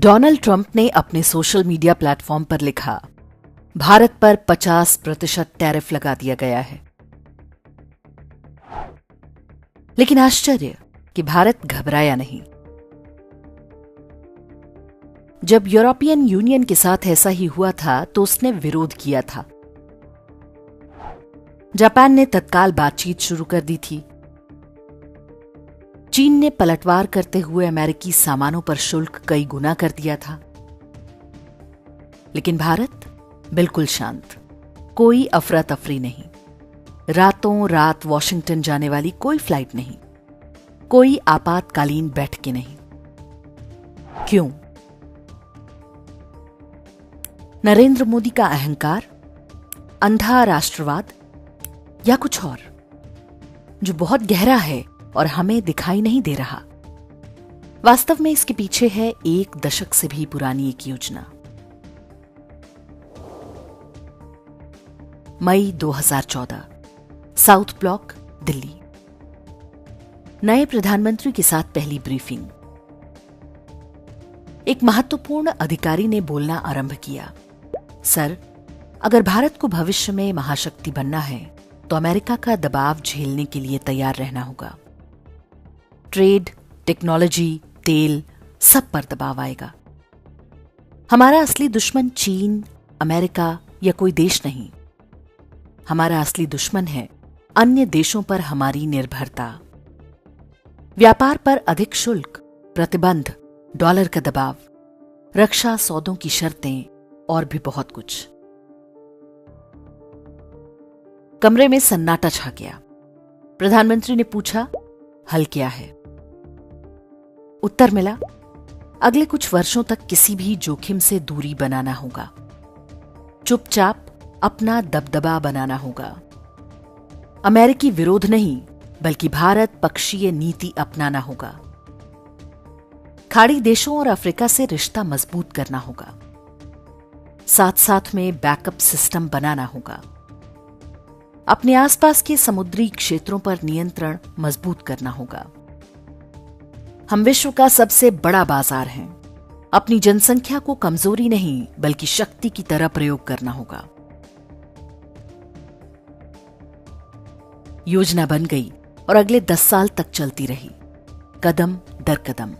Donald Trump ने अपने social media platform पर लिखा, भारत पर 50% टैरिफ लगा दिया गया है। लेकिन आश्चर्य कि भारत घबराया नहीं। जब यूरोपियन यूनियन के साथ ऐसा ही हुआ था तो उसने विरोध किया था। जापान ने तत्काल बातचीत शुरू कर दी थी। चीन ने पलटवार करते हुए अमेरिकी सामानों पर शुल्क कई गुना कर दिया था। लेकिन भारत बिल्कुल शांत, कोई अफरा तफरी नहीं, रातों रात वॉशिंगटन जाने वाली कोई फ्लाइट नहीं, कोई आपातकालीन बैठकें नहीं। क्यों? नरेंद्र मोदी का अहंकार, अंधा राष्ट्रवाद या कुछ और जो बहुत गहरा है और हमें दिखाई नहीं दे रहा? वास्तव में इसके पीछे है 1 दशक से भी पुरानी एक योजना। मई 2014, साउथ ब्लॉक, दिल्ली। नए प्रधानमंत्री के साथ पहली ब्रीफिंग। एक महत्वपूर्ण अधिकारी ने बोलना आरंभ किया, सर, अगर भारत को भविष्य में महाशक्ति बनना है तो अमेरिका का दबाव झेलने के लिए तैयार रहना होगा। ट्रेड, टेक्नोलॉजी, तेल, सब पर दबाव आएगा। हमारा असली दुश्मन चीन, अमेरिका या कोई देश नहीं। हमारा असली दुश्मन है अन्य देशों पर हमारी निर्भरता। व्यापार पर अधिक शुल्क, प्रतिबंध, डॉलर का दबाव, रक्षा सौदों की शर्तें और भी बहुत कुछ। कमरे में सन्नाटा छा गया। प्रधानमंत्री ने पूछा, हल क्या है? उत्तर मिला, अगले कुछ वर्षों तक किसी भी जोखिम से दूरी बनाना होगा, चुपचाप अपना दबदबा बनाना होगा। अमेरिकी विरोध नहीं बल्कि भारत पक्षीय नीति अपनाना होगा। खाड़ी देशों और अफ्रीका से रिश्ता मजबूत करना होगा। साथ साथ में बैकअप सिस्टम बनाना होगा। अपने आसपास के समुद्री क्षेत्रों पर नियंत्रण मजबूत करना होगा। हम विश्व का सबसे बड़ा बाजार हैं। अपनी जनसंख्या को कमजोरी नहीं बल्कि शक्ति की तरह प्रयोग करना होगा। योजना बन गई और अगले 10 साल तक चलती रही, कदम दर कदम।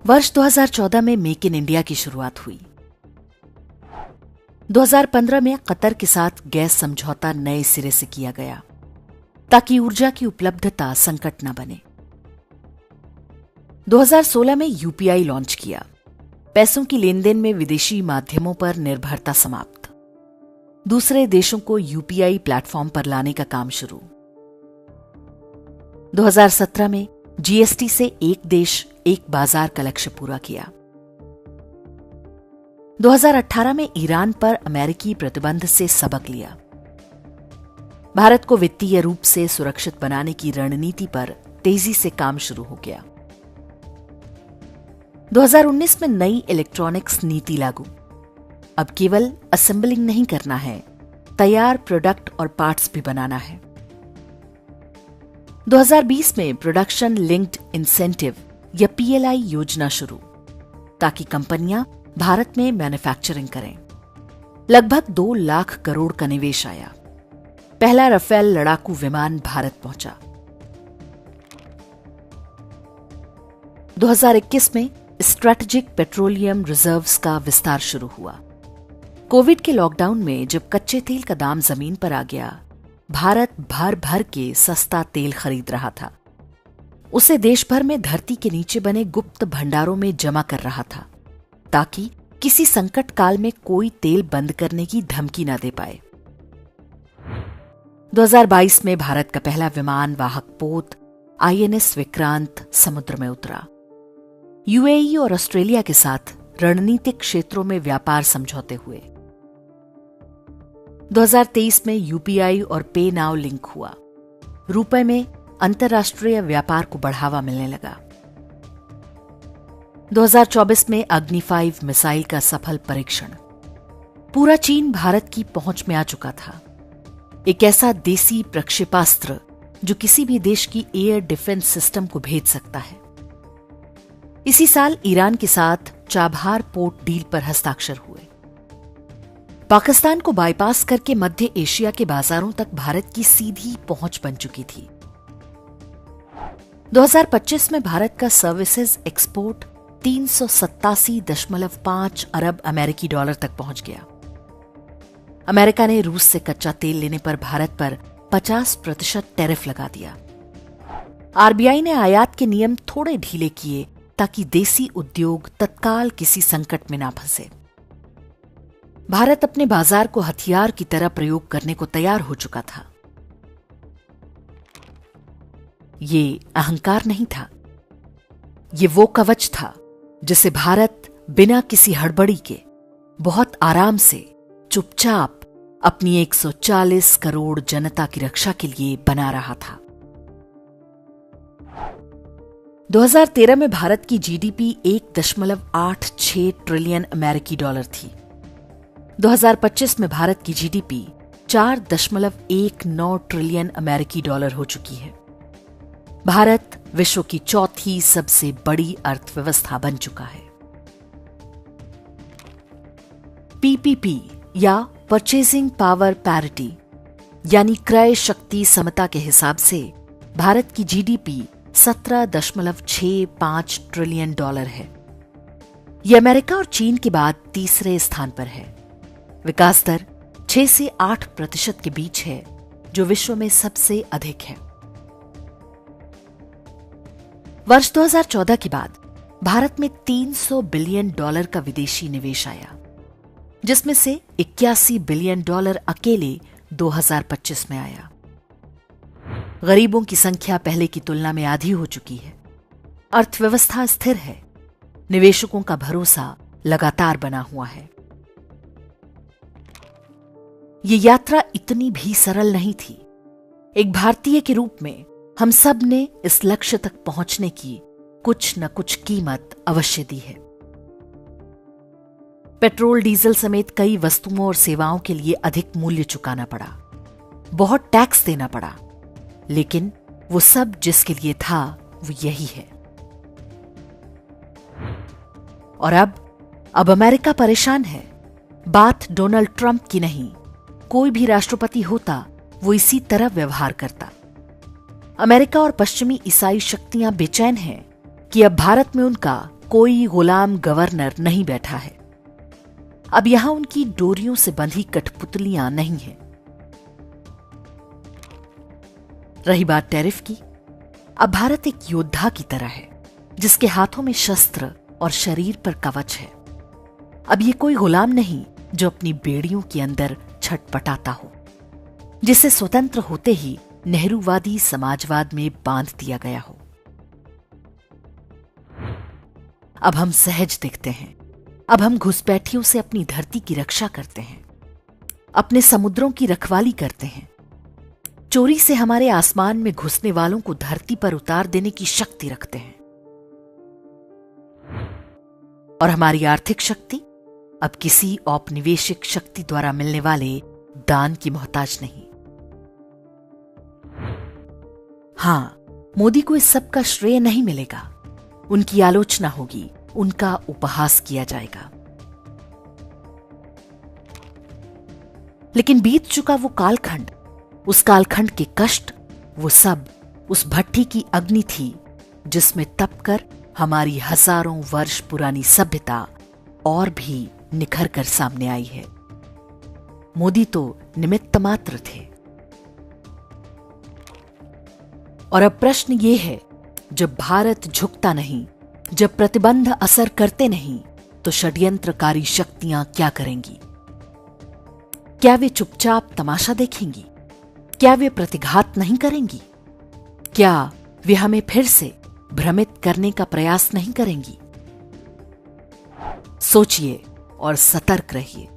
वर्ष 2014 में मेक इन इंडिया की शुरुआत हुई। 2015 में कतर के साथ गैस समझौता नए सिरे से किया गया ताकि ऊर्जा की उपलब्धता संकट न बने। 2016 में यूपीआई लॉन्च किया। पैसों की लेनदेन में विदेशी माध्यमों पर निर्भरता समाप्त। दूसरे देशों को यूपीआई प्लेटफॉर्म पर लाने का काम शुरू। 2017 में जीएसटी से एक देश एक बाजार का लक्ष्य पूरा किया। 2018 में ईरान पर अमेरिकी प्रतिबंध से सबक लिया। भारत को वित्तीय रूप से सुरक्षित बनाने की रणनीति पर तेजी से काम शुरू हो गया। 2019 में नई इलेक्ट्रॉनिक्स नीति लागू। अब केवल असेंबलिंग नहीं करना है, तैयार प्रोडक्ट और पार्ट्स भी बनाना है। 2020 में प्रोडक्शन लिंक्ड इंसेंटिव या पीएलआई योजना शुरू, ताकि कंपनियां भारत में मैन्युफैक्चरिंग करें। लगभग 2 लाख करोड़ का निवेश आया। पहला राफेल लड़ाकू विमान भारत पहुंचा। 2021 में स्ट्रैटेजिक पेट्रोलियम रिजर्व्स का विस्तार शुरू हुआ। कोविड के लॉकडाउन में जब कच्चे तेल का दाम जमीन पर आ गया, भारत भर भर के सस्ता तेल खरीद रहा था। उसे देश भर में धरती के नीचे बने गुप्त भंडारों में जमा कर रहा था, ताकि किसी संकट काल में कोई तेल बंद करने की धमकी न दे पाए। 2022 में भारत का पहला विमान वाहक पोत आईएनएस विक्रांत समुद्र में उतरा। यूएई और ऑस्ट्रेलिया के साथ रणनीतिक क्षेत्रों में व्यापार समझौते हुए। 2023 में यूपीआई और पे नाउ लिंक हुआ। रुपए में अंतर्राष्ट्रीय व्यापार को बढ़ावा मिलने लगा। 2024 में अग्नि 5 मिसाइल का सफल परीक्षण। पूरा चीन भारत की पहुंच में आ चुका था। एक ऐसा देसी प्रक्षेपास्त्र जो किसी भी देश की एयर डिफेंस सिस्टम को भेद सकता है। इसी साल ईरान के साथ चाबहार पोर्ट डील पर हस्ताक्षर हुए। पाकिस्तान को बाईपास करके मध्य एशिया के बाजारों तक भारत की सीधी पहुंच बन चुकी थी। 2025 में भारत का सर्विसेज एक्सपोर्ट 387.5 अरब अमेरिकी डॉलर तक पहुंच गया। अमेरिका ने रूस से कच्चा तेल लेने पर भारत पर 50% टैरिफ लगा दिया। आरबीआई ने आयात के नियम थोड़े ढीले किए ताकि देसी उद्योग तत्काल किसी संकट में ना फंसे। भारत अपने बाजार को हथियार की तरह प्रयोग करने को तैयार हो चुका था। ये अहंकार नहीं था, ये वो कवच था जिसे भारत बिना किसी हड़बड़ी के बहुत आराम से चुपचाप अपनी 140 करोड़ जनता की रक्षा के लिए बना रहा था। 2013 में भारत की जीडीपी 1.86 ट्रिलियन अमेरिकी डॉलर थी। 2025 में भारत की जीडीपी 4.19 ट्रिलियन अमेरिकी डॉलर हो चुकी है। भारत विश्व की चौथी सबसे बड़ी अर्थव्यवस्था बन चुका है। पीपीपी या परचेजिंग पावर पैरिटी यानी क्रय शक्ति समता के हिसाब से भारत की जीडीपी 17.65 ट्रिलियन डॉलर है। यह अमेरिका और चीन के बाद तीसरे स्थान पर है। विकास दर 6 से 8% के बीच है, जो विश्व में सबसे अधिक है। वर्ष 2014 के बाद भारत में 300 बिलियन डॉलर का विदेशी निवेश आया, जिसमें से 81 बिलियन डॉलर अकेले 2025 में आया। गरीबों की संख्या पहले की तुलना में आधी हो चुकी है। अर्थव्यवस्था स्थिर है। निवेशकों का भरोसा लगातार बना हुआ है। ये यात्रा इतनी भी सरल नहीं थी। एक भारतीय के रूप में हम सब ने इस लक्ष्य तक पहुंचने की कुछ न कुछ कीमत अवश्य दी है। पेट्रोल, डीजल समेत कई वस्तुओं और सेवाओं के लिए अधिक मूल्य चुकाना पड़ा, बहुत टैक्स देना पड़ा, लेकिन वो सब जिसके लिए था वो यही है। और अब अमेरिका परेशान है। बात डोनाल्ड ट्रंप की नहीं, कोई भी राष्ट्रपति होता वो इसी तरह व्यवहार करता। अमेरिका और पश्चिमी ईसाई शक्तियां बेचैन हैं कि अब भारत में उनका कोई गुलाम गवर्नर नहीं बैठा है। अब यहां उनकी डोरियों से बंधी कठपुतलियां नहीं हैं। रही बात टैरिफ की, अब भारत एक योद्धा की तरह है, जिसके हाथों में शस्त्र और शरीर पर कवच है। अब ये कोई गुलाम नहीं जो अपनी बेड़ियों के अंदर छटपटाता हो, जिसे स्वतंत्र होते ही नेहरूवादी समाजवाद में बांध दिया गया हो। अब हम सहज दिखते हैं। अब हम घुसपैठियों से अपनी धरती की रक्षा करते हैं, अपने समुद्रों की रखवाली करते हैं। चोरी से हमारे आसमान में घुसने वालों को धरती पर उतार देने की शक्ति रखते हैं। और हमारी आर्थिक शक्ति अब किसी औपनिवेशिक शक्ति द्वारा मिलने वाले दान की मोहताज नहीं। हां, मोदी को इस सब का श्रेय नहीं मिलेगा। उनकी आलोचना होगी, उनका उपहास किया जाएगा। लेकिन बीत चुका वो कालखंड, उस कालखंड के कष्ट, वो सब उस भट्ठी की अग्नि थी जिसमें तपकर हमारी हजारों वर्ष पुरानी सभ्यता और भी निखर कर सामने आई है। मोदी तो निमित्त मात्र थे। और अब प्रश्न ये है, जब भारत झुकता नहीं, जब प्रतिबंध असर करते नहीं, तो षड्यंत्रकारी शक्तियां क्या करेंगी? क्या वे चुपचाप तमाशा देखेंगी? क्या वे प्रतिघात नहीं करेंगी? क्या वे हमें फिर से भ्रमित करने का प्रयास नहीं करेंगी? सोचिए और सतर्क रहिए।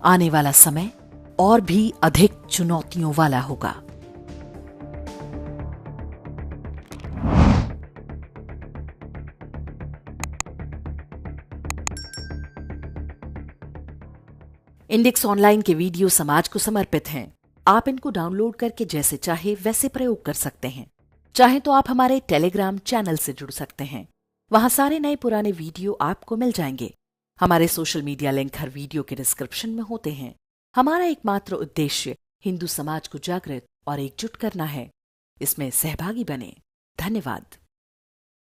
आने वाला समय और भी अधिक चुनौतियों वाला होगा। इंडेक्स ऑनलाइन के वीडियो समाज को समर्पित हैं। आप इनको डाउनलोड करके जैसे चाहे वैसे प्रयोग कर सकते हैं। चाहे तो आप हमारे टेलीग्राम चैनल से जुड़ सकते हैं। वहां सारे नए पुराने वीडियो आपको मिल जाएंगे। हमारे सोशल मीडिया लिंक हर वीडियो के डिस्क्रिप्शन में होते हैं। हमारा एकमात्र उद्देश्य हिंदू समाज को जागृत और एकजुट करना है। इसमें सहभागी बने। धन्यवाद।